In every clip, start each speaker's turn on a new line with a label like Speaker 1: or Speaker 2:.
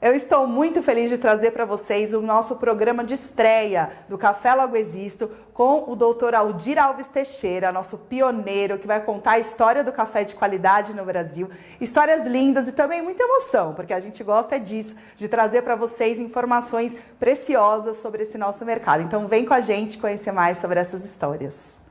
Speaker 1: Eu estou muito feliz de trazer para vocês o nosso programa de estreia do Café Logo Existo com o Dr. Aldir Alves Teixeira, nosso pioneiro, que vai contar a história do café de qualidade no Brasil. Histórias lindas e também muita emoção, porque a gente gosta disso, de trazer para vocês informações preciosas sobre esse nosso mercado. Então vem com a gente conhecer mais sobre essas histórias.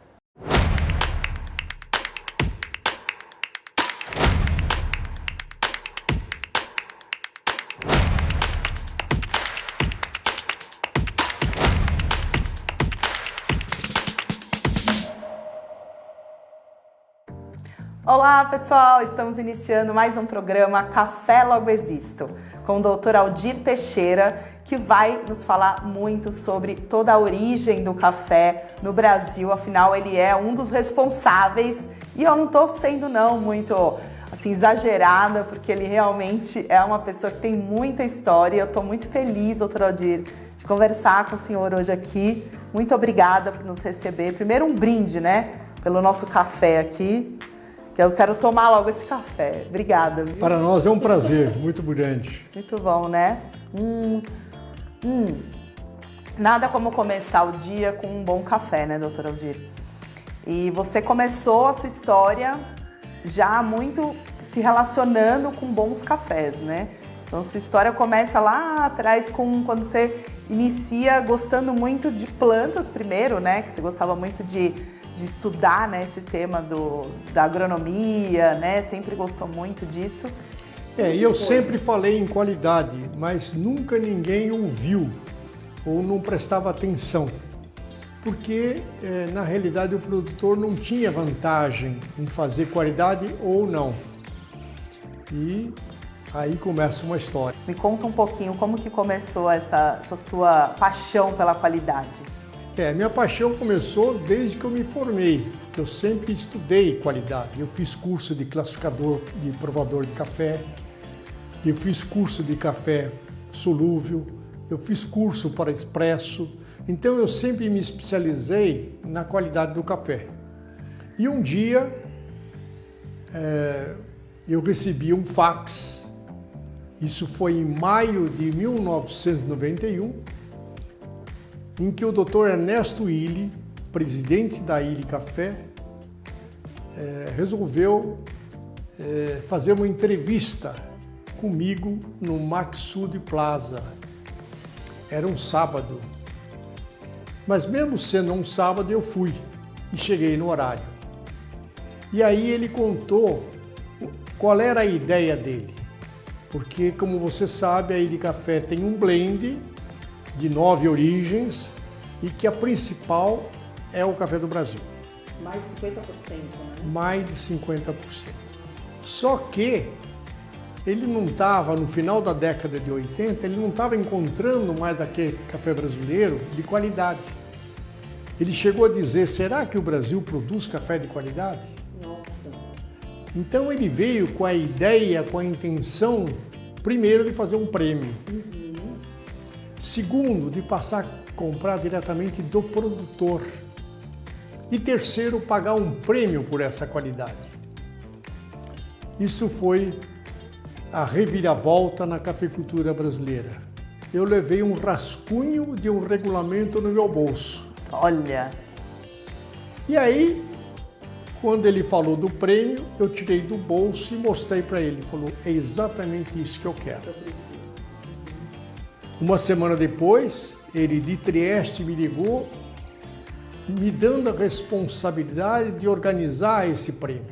Speaker 1: Olá pessoal, estamos iniciando mais um programa Café Logo Existo com o Dr. Aldir Teixeira, que vai nos falar muito sobre toda a origem do café no Brasil. Afinal, ele é um dos responsáveis, e eu não estou sendo muito assim exagerada, porque ele realmente é uma pessoa que tem muita história. Eu estou muito feliz, Dr. Aldir, de conversar com o senhor hoje aqui. Muito obrigada por nos receber. Primeiro um brinde, né, pelo nosso café aqui. Que eu quero tomar logo esse café. Obrigada. Viu?
Speaker 2: Para nós é um prazer muito grande.
Speaker 1: Muito bom, né? Nada como começar o dia com um bom café, né, doutor Aldir? E você começou a sua história já muito se relacionando com bons cafés, né? Então, sua história começa lá atrás, quando você inicia gostando muito de plantas primeiro, né? Que você gostava muito de estudar, né, esse tema da agronomia, né? Sempre gostou muito disso.
Speaker 2: E eu sempre falei em qualidade, mas nunca ninguém ouviu ou não prestava atenção. Porque, na realidade, o produtor não tinha vantagem em fazer qualidade ou não. E aí começa uma história.
Speaker 1: Me conta um pouquinho como que começou essa sua paixão pela qualidade.
Speaker 2: Minha paixão começou desde que eu me formei, porque eu sempre estudei qualidade. Eu fiz curso de classificador, de provador de café, eu fiz curso de café solúvel, eu fiz curso para expresso. Então eu sempre me especializei na qualidade do café. E um dia eu recebi um fax, isso foi em maio de 1991, em que o Dr. Ernesto Illy, presidente da Illy Café, resolveu fazer uma entrevista comigo no Maxud Plaza. Era um sábado. Mas mesmo sendo um sábado, eu fui e cheguei no horário. E aí ele contou qual era a ideia dele. Porque, como você sabe, a Illy Café tem um blend de 9 origens e que a principal é o café do Brasil.
Speaker 1: Mais de 50%, né?
Speaker 2: Mais de 50%. Só que ele não estava, no final da década de 80, ele não estava encontrando mais aquele café brasileiro de qualidade. Ele chegou a dizer, será que o Brasil produz café de qualidade?
Speaker 1: Nossa! Então
Speaker 2: ele veio com a ideia, com a intenção, primeiro de fazer um prêmio. Segundo, de passar a comprar diretamente do produtor. E terceiro, pagar um prêmio por essa qualidade. Isso foi a reviravolta na cafeicultura brasileira. Eu levei um rascunho de um regulamento no meu bolso.
Speaker 1: Olha!
Speaker 2: E aí, quando ele falou do prêmio, eu tirei do bolso e mostrei para ele. Ele falou, é exatamente isso que eu quero. Uma semana depois, ele de Trieste me ligou, me dando a responsabilidade de organizar esse prêmio.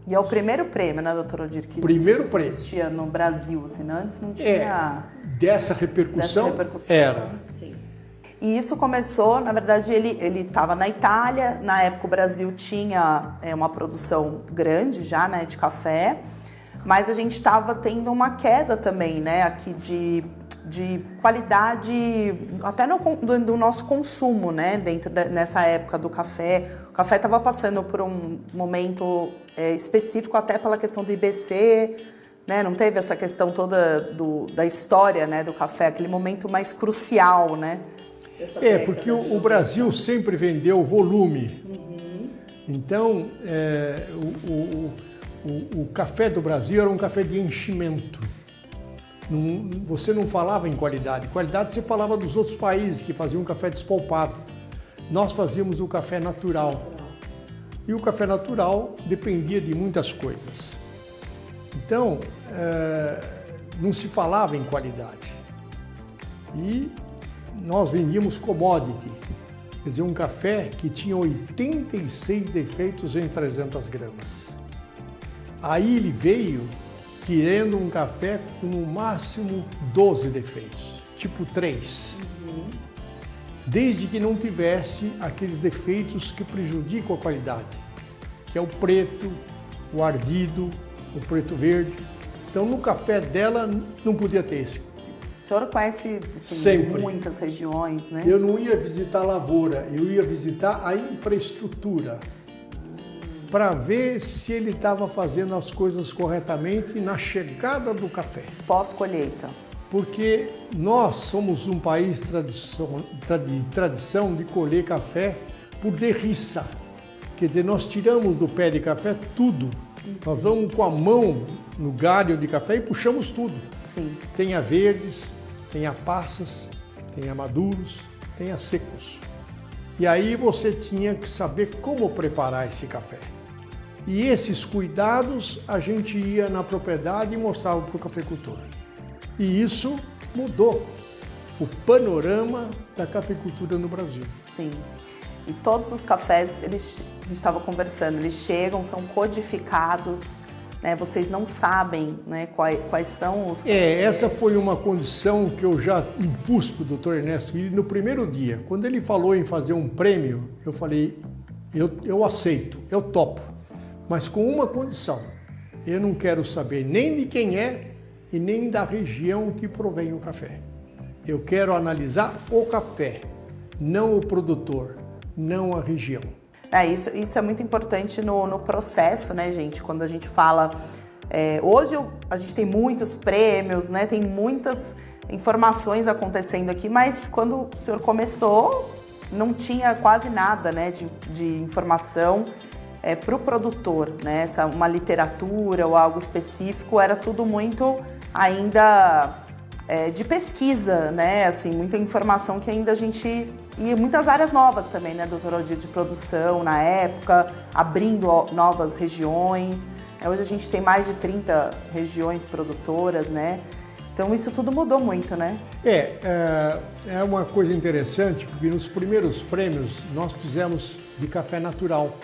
Speaker 1: E é o primeiro prêmio, né, doutor Aldir, que existia no Brasil, assim, antes não tinha...
Speaker 2: Dessa repercussão, era.
Speaker 1: Sim. E isso começou, na verdade, ele estava na Itália, na época o Brasil tinha uma produção grande já, né, de café, mas a gente estava tendo uma queda também, né, aqui de qualidade, até do nosso consumo, né, nessa época do café. O café estava passando por um momento específico, até pela questão do IBC, né, não teve essa questão toda da história, né, do café, aquele momento mais crucial, né?
Speaker 2: Porque o Brasil sempre vendeu volume. Então, o café do Brasil era um café de enchimento. você não falava em qualidade. Qualidade você falava dos outros países que faziam um café despolpado. Nós fazíamos o café natural. E o café natural dependia de muitas coisas. Então, não se falava em qualidade. E nós vendíamos commodity, quer dizer, um café que tinha 86 defeitos em 300 gramas. Aí ele veio querendo um café com no máximo 12 defeitos, tipo 3. Desde que não tivesse aqueles defeitos que prejudicam a qualidade, que é o preto, o ardido, o preto verde. Então no café dela não podia ter esse.
Speaker 1: O senhor conhece muitas regiões, né?
Speaker 2: Eu não ia visitar a lavoura, eu ia visitar a infraestrutura para ver se ele estava fazendo as coisas corretamente na chegada do café.
Speaker 1: Pós-colheita.
Speaker 2: Porque nós somos um país de tradição de colher café por derriça. Quer dizer, nós tiramos do pé de café tudo. Nós vamos com a mão no galho de café e puxamos tudo.
Speaker 1: Sim.
Speaker 2: Tem a verdes, tem a passas, tem a maduros, tem a secos. E aí você tinha que saber como preparar esse café. E esses cuidados a gente ia na propriedade e mostrava para o cafeicultor. E isso mudou o panorama da cafeicultura no Brasil.
Speaker 1: Sim. E todos os cafés, a gente estava conversando, eles chegam, são codificados, né? Vocês não sabem, né, quais são os...
Speaker 2: Essa foi uma condição que eu já impus para o Dr. Ernesto Willi no primeiro dia. Quando ele falou em fazer um prêmio, eu falei, eu aceito, eu topo, mas com uma condição. Eu não quero saber nem de quem é e nem da região que provém o café. Eu quero analisar o café, não o produtor, não a região.
Speaker 1: Isso é muito importante no processo, né, gente? Quando a gente fala... hoje a gente tem muitos prêmios, né? Tem muitas informações acontecendo aqui, mas quando o senhor começou, não tinha quase nada, né, de informação para o produtor, né? Uma literatura ou algo específico, era tudo muito ainda de pesquisa, né? Assim, muita informação que ainda a gente... E muitas áreas novas também, né, doutor Aldir, de produção na época, abrindo novas regiões. Hoje a gente tem mais de 30 regiões produtoras, né? Então isso tudo mudou muito, né?
Speaker 2: É uma coisa interessante, porque nos primeiros prêmios nós fizemos de café natural.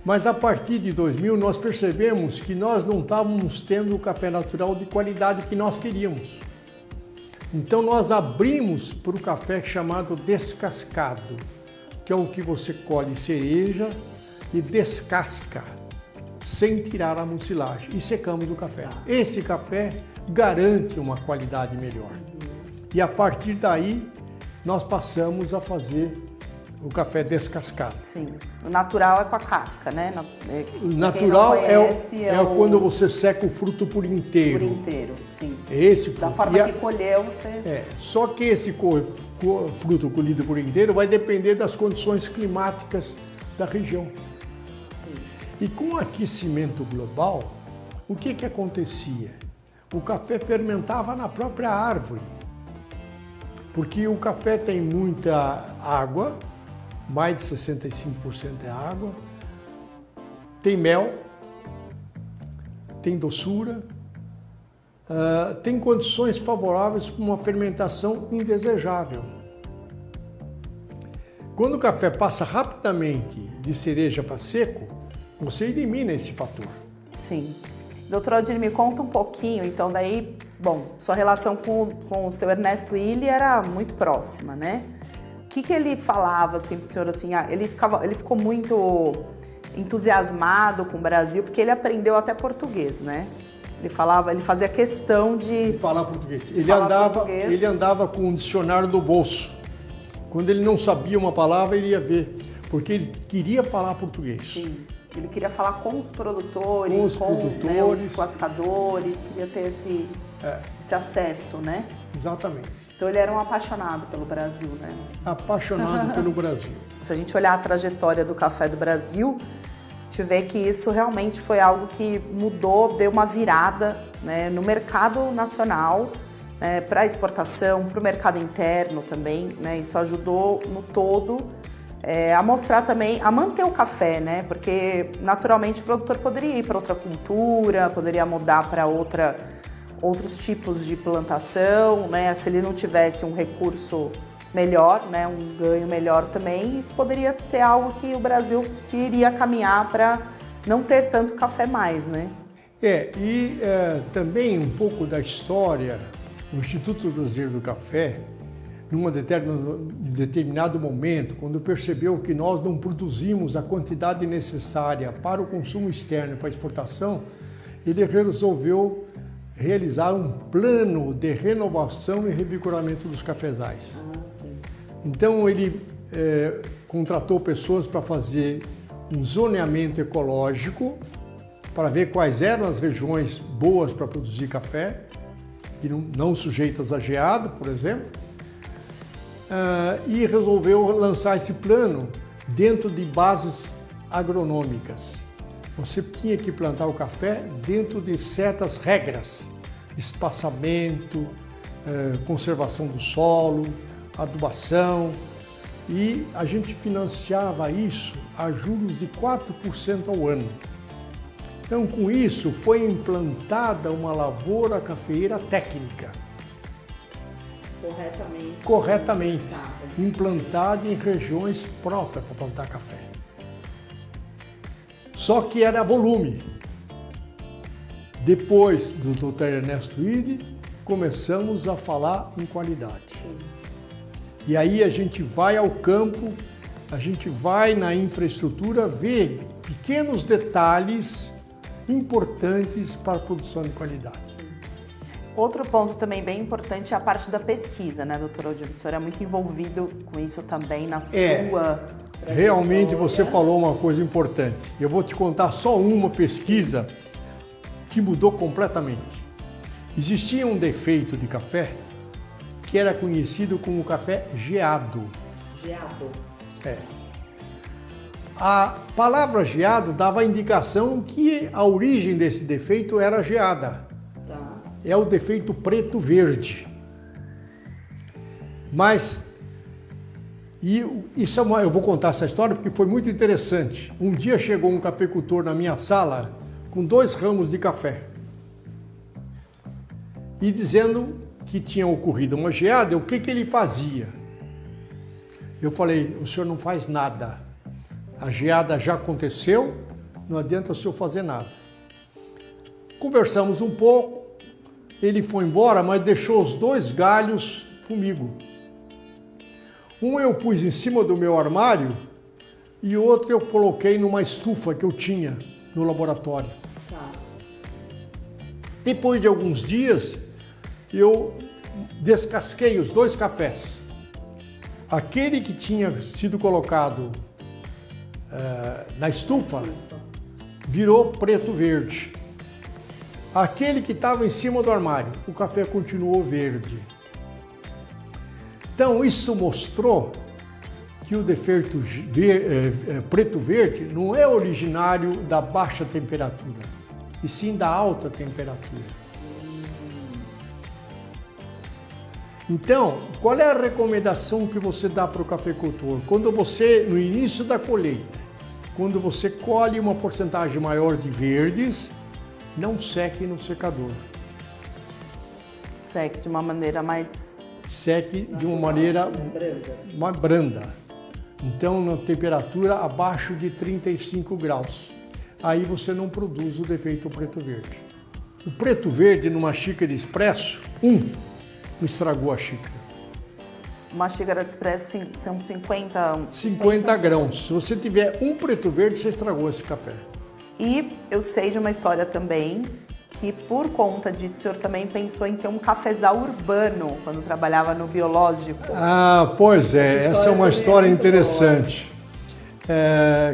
Speaker 2: Mas a partir de 2000 nós percebemos que nós não estávamos tendo o café natural de qualidade que nós queríamos. Então nós abrimos para o café chamado descascado, que é o que você colhe cereja e descasca, sem tirar a mucilagem, e secamos o café. Esse café garante uma qualidade melhor. E a partir daí nós passamos a fazer o café descascado.
Speaker 1: Sim, o natural é com a casca, né?
Speaker 2: O natural quando você seca o fruto por inteiro.
Speaker 1: Por inteiro, sim.
Speaker 2: Esse
Speaker 1: da forma que colheu, você...
Speaker 2: Só que esse fruto colhido por inteiro vai depender das condições climáticas da região. Sim. E com o aquecimento global, o que acontecia? O café fermentava na própria árvore. Porque o café tem muita água, mais de 65% é água, tem mel, tem doçura, tem condições favoráveis para uma fermentação indesejável. Quando o café passa rapidamente de cereja para seco, você elimina esse fator.
Speaker 1: Sim. Doutor Aldir, me conta um pouquinho, então daí, bom, sua relação com o seu Ernesto Willi era muito próxima, né? O que ele falava assim pro senhor, assim, ele ficou muito entusiasmado com o Brasil, porque ele aprendeu até português, né? Ele fazia questão de
Speaker 2: falar português.
Speaker 1: Ele
Speaker 2: andava com um dicionário no bolso. Quando ele não sabia uma palavra, ele ia ver, porque ele queria falar português.
Speaker 1: Sim. Ele queria falar com os produtores, né, os classificadores, queria ter esse acesso, né?
Speaker 2: Exatamente.
Speaker 1: Então ele era um apaixonado pelo Brasil, né?
Speaker 2: Apaixonado pelo Brasil.
Speaker 1: Se a gente olhar a trajetória do café do Brasil, a gente vê que isso realmente foi algo que mudou, deu uma virada, né, no mercado nacional para exportação, para o mercado interno também, né? Isso ajudou no todo a mostrar também, a manter o café, né? Porque naturalmente o produtor poderia ir para outra cultura, poderia mudar para outros tipos de plantação, né? Se ele não tivesse um recurso melhor, né? Um ganho melhor também, isso poderia ser algo que o Brasil iria caminhar para não ter tanto café mais, né?
Speaker 2: Também um pouco da história. O Instituto Brasileiro do Café, num determinado momento, quando percebeu que nós não produzimos a quantidade necessária para o consumo externo e para a exportação, ele resolveu realizar um plano de renovação e revigoramento dos cafezais. Então ele contratou pessoas para fazer um zoneamento ecológico, para ver quais eram as regiões boas para produzir café, que não sujeitas a geado, por exemplo, e resolveu lançar esse plano dentro de bases agronômicas. Você tinha que plantar o café dentro de certas regras, espaçamento, conservação do solo, adubação, e a gente financiava isso a juros de 4% ao ano. Então, com isso, foi implantada uma lavoura cafeeira técnica. Corretamente. Implantada em regiões próprias para plantar café. Só que era volume. Depois do Dr. Ernesto Ide, começamos a falar em qualidade. E aí a gente vai ao campo, a gente vai na infraestrutura ver pequenos detalhes importantes para a produção de qualidade.
Speaker 1: Outro ponto também bem importante é a parte da pesquisa, né, doutor Aldir? O senhor é muito envolvido com isso também na sua...
Speaker 2: Realmente você falou uma coisa importante. Eu vou te contar só uma pesquisa que mudou completamente. Existia um defeito de café que era conhecido como café geado.
Speaker 1: Geado?
Speaker 2: A palavra geado dava a indicação que a origem desse defeito era geada.
Speaker 1: Tá.
Speaker 2: É o defeito preto-verde. Mas, eu vou contar essa história porque foi muito interessante. Um dia chegou um cafeicultor na minha sala com 2 ramos de café e dizendo que tinha ocorrido uma geada, o que ele fazia? Eu falei, o senhor não faz nada. A geada já aconteceu, não adianta o senhor fazer nada. Conversamos um pouco, ele foi embora, mas deixou os 2 galhos comigo. Um eu pus em cima do meu armário e o outro eu coloquei numa estufa que eu tinha no laboratório.
Speaker 1: Tá.
Speaker 2: Depois de alguns dias, eu descasquei os 2 cafés. Aquele que tinha sido colocado na estufa virou preto-verde. Aquele que estava em cima do armário, o café continuou verde. Então isso mostrou que o defeito preto-verde não é originário da baixa temperatura, e sim da alta temperatura. Então, qual é a recomendação que você dá para o cafeicultor? Quando você, no início da colheita, quando você colhe uma porcentagem maior de verdes, não seque no secador.
Speaker 1: Seque de uma maneira mais...
Speaker 2: Seque de uma maneira mais branda. Então, na temperatura abaixo de 35 graus. Aí você não produz o defeito preto-verde. O preto-verde, numa xícara de expresso, não estragou a xícara.
Speaker 1: Uma xícara de expresso são
Speaker 2: 50 grãos. Se você tiver um preto-verde, você estragou esse café.
Speaker 1: E eu sei de uma história também que, por conta disso, o senhor também pensou em ter um cafezal urbano quando trabalhava no biológico.
Speaker 2: Ah, pois é. Essa é uma história interessante.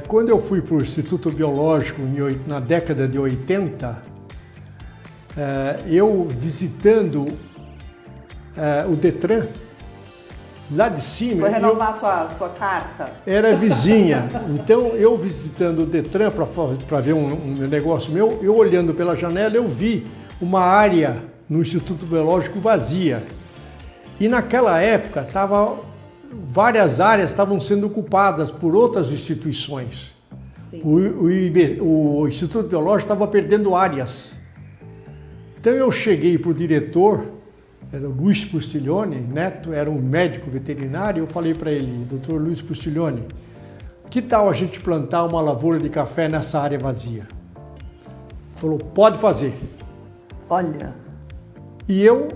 Speaker 2: Quando eu fui para o Instituto Biológico na década de 80, eu visitando o Detran, lá de cima...
Speaker 1: Foi renovar sua carta?
Speaker 2: Era vizinha. Então, eu visitando o Detran para ver um negócio meu, eu olhando pela janela, eu vi uma área no Instituto Biológico vazia. E naquela época várias áreas estavam sendo ocupadas por outras instituições. O Instituto Biológico estava perdendo áreas. Então eu cheguei para o diretor, era o Luiz Pustiglione, Neto, era um médico veterinário, eu falei para ele, doutor Luiz Pustiglione, que tal a gente plantar uma lavoura de café nessa área vazia? Ele falou, pode fazer.
Speaker 1: Olha.
Speaker 2: E eu,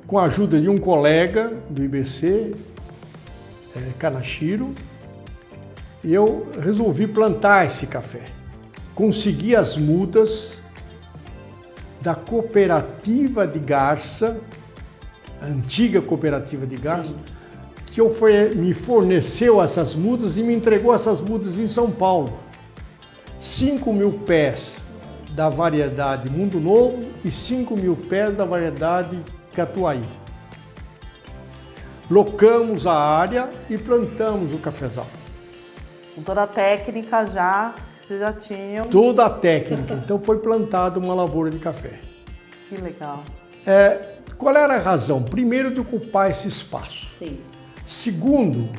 Speaker 2: com a ajuda de um colega do IBC, Kanashiro, eu resolvi plantar esse café. Consegui as mudas da cooperativa de Garça, a antiga cooperativa de Garça, que me forneceu essas mudas e me entregou essas mudas em São Paulo. 5.000 pés da variedade Mundo Novo e 5.000 pés da variedade Catuai. Locamos a área e plantamos o cafezal.
Speaker 1: Com toda a técnica já, que vocês já tinham.
Speaker 2: Toda a técnica. Então foi plantada uma lavoura de café.
Speaker 1: Que legal.
Speaker 2: Qual era a razão? Primeiro, de ocupar esse espaço.
Speaker 1: Sim.
Speaker 2: Segundo,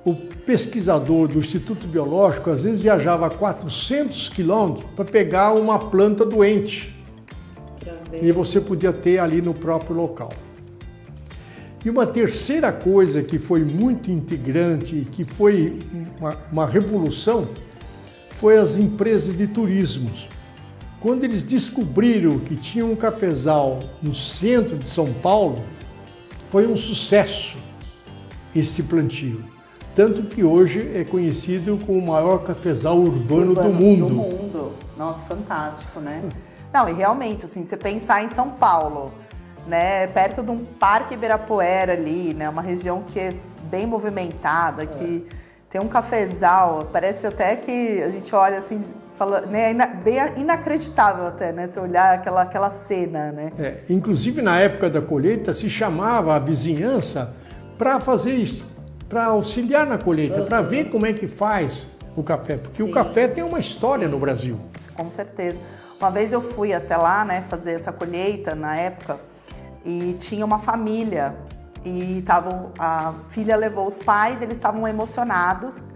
Speaker 2: o pesquisador do Instituto Biológico às vezes viajava 400 quilômetros para pegar uma planta doente. E você podia ter ali no próprio local. E uma terceira coisa que foi muito integrante e que foi uma revolução foi as empresas de turismo. Quando eles descobriram que tinha um cafezal no centro de São Paulo, foi um sucesso esse plantio. Tanto que hoje é conhecido como o maior cafezal urbano do mundo.
Speaker 1: Nossa, fantástico, né? Não, e realmente, assim, você pensar em São Paulo, né, perto de um Parque Ibirapuera ali, né, uma região que é bem movimentada, que tem um cafezal, parece até que a gente olha assim, fala, né, bem inacreditável até, né, você olhar aquela cena, né?
Speaker 2: Inclusive na época da colheita se chamava a vizinhança para fazer isso, para auxiliar na colheita, para ver como é que faz o café, porque o café tem uma história no Brasil.
Speaker 1: Com certeza. Uma vez eu fui até lá, né, fazer essa colheita na época, e tinha uma família e a filha levou os pais, eles estavam emocionados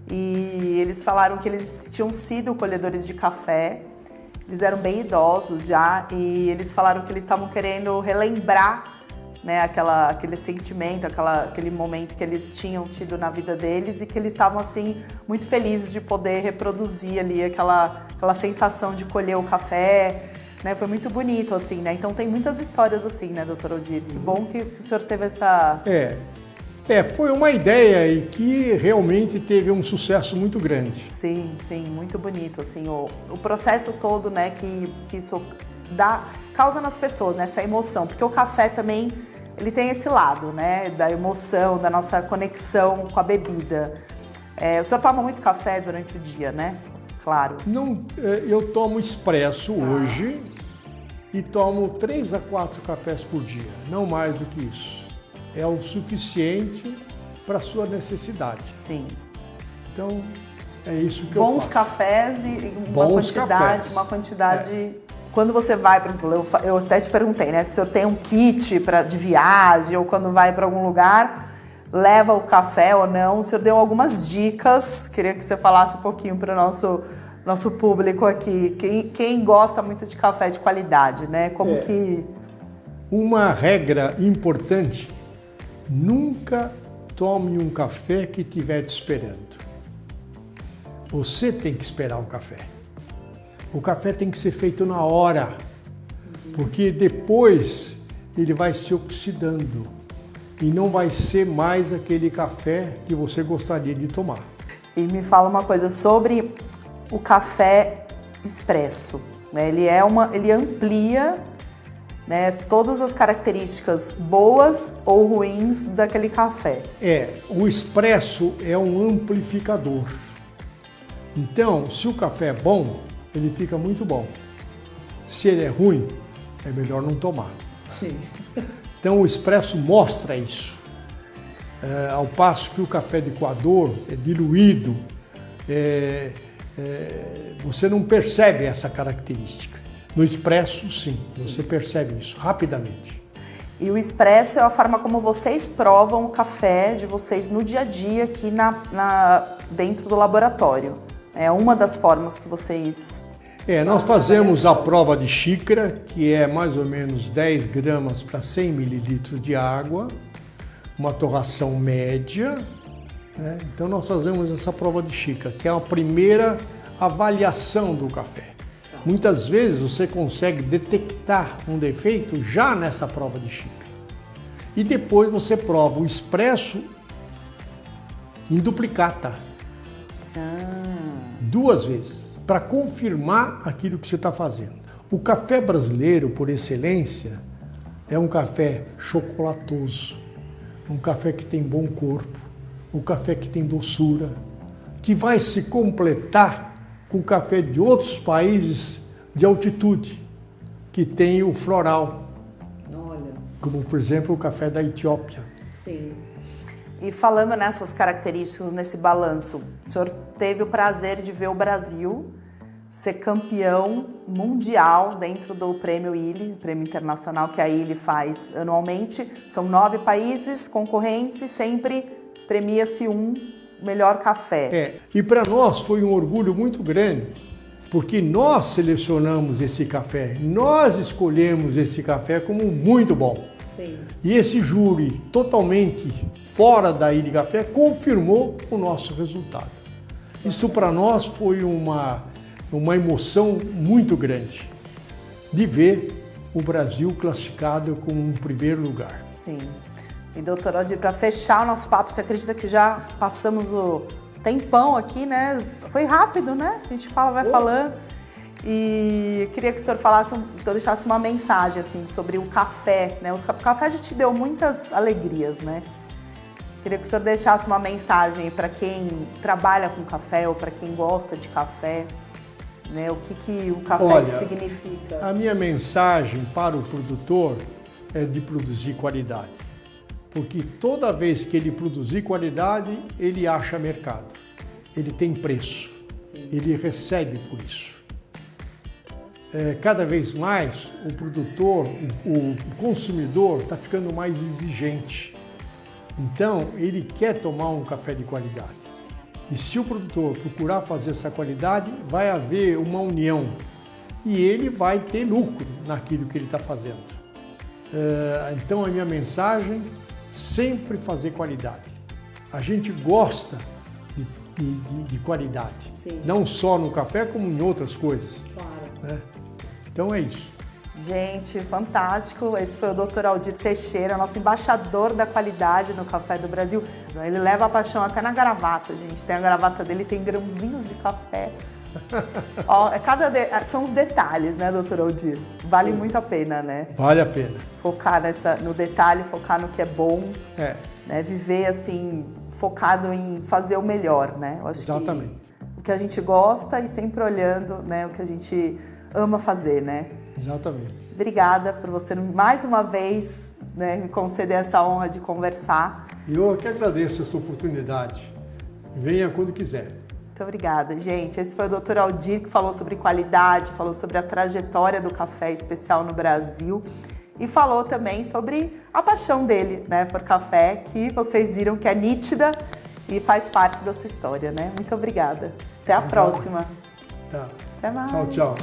Speaker 1: e eles falaram que eles tinham sido colhedores de café, eles eram bem idosos já e eles falaram que eles estavam querendo relembrar, né, aquele sentimento, aquele momento que eles tinham tido na vida deles e que eles estavam assim muito felizes de poder reproduzir ali aquela sensação de colher o café. Né, foi muito bonito, assim, né? Então tem muitas histórias assim, né, doutor Aldir? Que bom que o senhor teve essa...
Speaker 2: Foi uma ideia e que realmente teve um sucesso muito grande.
Speaker 1: Sim, muito bonito, assim, o processo todo, né, que isso causa nas pessoas, né, essa emoção, porque o café também, ele tem esse lado, né, da emoção, da nossa conexão com a bebida. O senhor toma muito café durante o dia, né? Claro.
Speaker 2: Não, eu tomo expresso hoje e tomo 3 a 4 cafés por dia, não mais do que isso. É o suficiente para a sua necessidade.
Speaker 1: Sim.
Speaker 2: Então, é isso que eu faço.
Speaker 1: Bons cafés e uma quantidade... Quando você vai, por exemplo, eu até te perguntei, né, se o senhor tem um kit de viagem ou quando vai para algum lugar, leva o café ou não. O senhor deu algumas dicas, queria que você falasse um pouquinho para o nosso público aqui. Quem gosta muito de café de qualidade, né? Como que...
Speaker 2: Uma regra importante, nunca tome um café que estiver te esperando. Você tem que esperar o café. O café tem que ser feito na hora, porque depois ele vai se oxidando. E não vai ser mais aquele café que você gostaria de tomar.
Speaker 1: E me fala uma coisa sobre o café expresso, né? Ele amplia, né, todas as características boas ou ruins daquele café.
Speaker 2: O expresso é um amplificador. Então, se o café é bom, ele fica muito bom. Se ele é ruim, é melhor não tomar.
Speaker 1: Sim.
Speaker 2: Então o expresso mostra isso, ao passo que o café de coador é diluído, você não percebe essa característica. No expresso, sim, você percebe isso rapidamente.
Speaker 1: E o expresso é a forma como vocês provam o café de vocês no dia a dia aqui dentro do laboratório. É uma das formas que vocês...
Speaker 2: Nós fazemos a prova de xícara, que é mais ou menos 10 gramas para 100 mililitros de água, uma torração média, né? Então nós fazemos essa prova de xícara, que é a primeira avaliação do café. Muitas vezes você consegue detectar um defeito já nessa prova de xícara. E depois você prova o expresso em duplicata. 2 vezes, para confirmar aquilo que você está fazendo. O café brasileiro, por excelência, é um café chocolatoso, um café que tem bom corpo, um café que tem doçura, que vai se completar com café de outros países de altitude, que tem o floral.
Speaker 1: Olha.
Speaker 2: Como, por exemplo, o café da Etiópia.
Speaker 1: Sim. E falando nessas características, nesse balanço, o senhor teve o prazer de ver o Brasil ser campeão mundial dentro do Prêmio Illy, Prêmio Internacional que a Illy faz anualmente. São 9 países concorrentes e sempre premia-se um melhor café.
Speaker 2: E para nós foi um orgulho muito grande, porque nós selecionamos esse café, nós escolhemos esse café como muito bom.
Speaker 1: Sim.
Speaker 2: E esse júri totalmente fora da Illy Café confirmou o nosso resultado. Isso para nós foi uma emoção muito grande de ver o Brasil classificado como um primeiro lugar.
Speaker 1: Sim. E doutor Aldir, para fechar o nosso papo, você acredita que já passamos o tempão aqui, né? Foi rápido, né? A gente vai falando. E eu queria que o senhor falasse, que eu deixasse uma mensagem assim, sobre o café, né? O café já te deu muitas alegrias, né? Queria que o senhor deixasse uma mensagem para quem trabalha com café ou para quem gosta de café, né? O que o café significa?
Speaker 2: A minha mensagem para o produtor é de produzir qualidade. Porque toda vez que ele produzir qualidade, ele acha mercado, ele tem preço, sim, ele recebe por isso. Cada vez mais o produtor, o consumidor está ficando mais exigente. Então ele quer tomar um café de qualidade. E se o produtor procurar fazer essa qualidade, vai haver uma união e ele vai ter lucro naquilo que ele está fazendo. Então a minha mensagem: sempre fazer qualidade. A gente gosta de qualidade, sim, não só no café, como em outras coisas.
Speaker 1: Claro.
Speaker 2: Né? Então é isso.
Speaker 1: Gente, fantástico. Esse foi o Dr. Aldir Teixeira, nosso embaixador da qualidade no café do Brasil. Ele leva a paixão até na gravata, gente. Tem a gravata dele, tem grãozinhos de café. Ó, são os detalhes, né, Dr. Aldir? Vale muito a pena, né?
Speaker 2: Vale a pena.
Speaker 1: Focar no detalhe, focar no que é bom. Né? Viver assim, focado em fazer o melhor, né? Eu acho
Speaker 2: exatamente.
Speaker 1: Que o que a gente gosta e sempre olhando, né, o que a gente ama fazer, né?
Speaker 2: Exatamente.
Speaker 1: Obrigada por você mais uma vez, né, me conceder essa honra de conversar.
Speaker 2: Eu que agradeço essa oportunidade. Venha quando quiser.
Speaker 1: Muito obrigada, gente. Esse foi o Dr. Aldir, que falou sobre qualidade, falou sobre a trajetória do café especial no Brasil e falou também sobre a paixão dele, né, por café, que vocês viram que é nítida e faz parte da sua história, né? Muito obrigada. Até a próxima.
Speaker 2: Tá.
Speaker 1: Até mais.
Speaker 2: Tchau, tchau.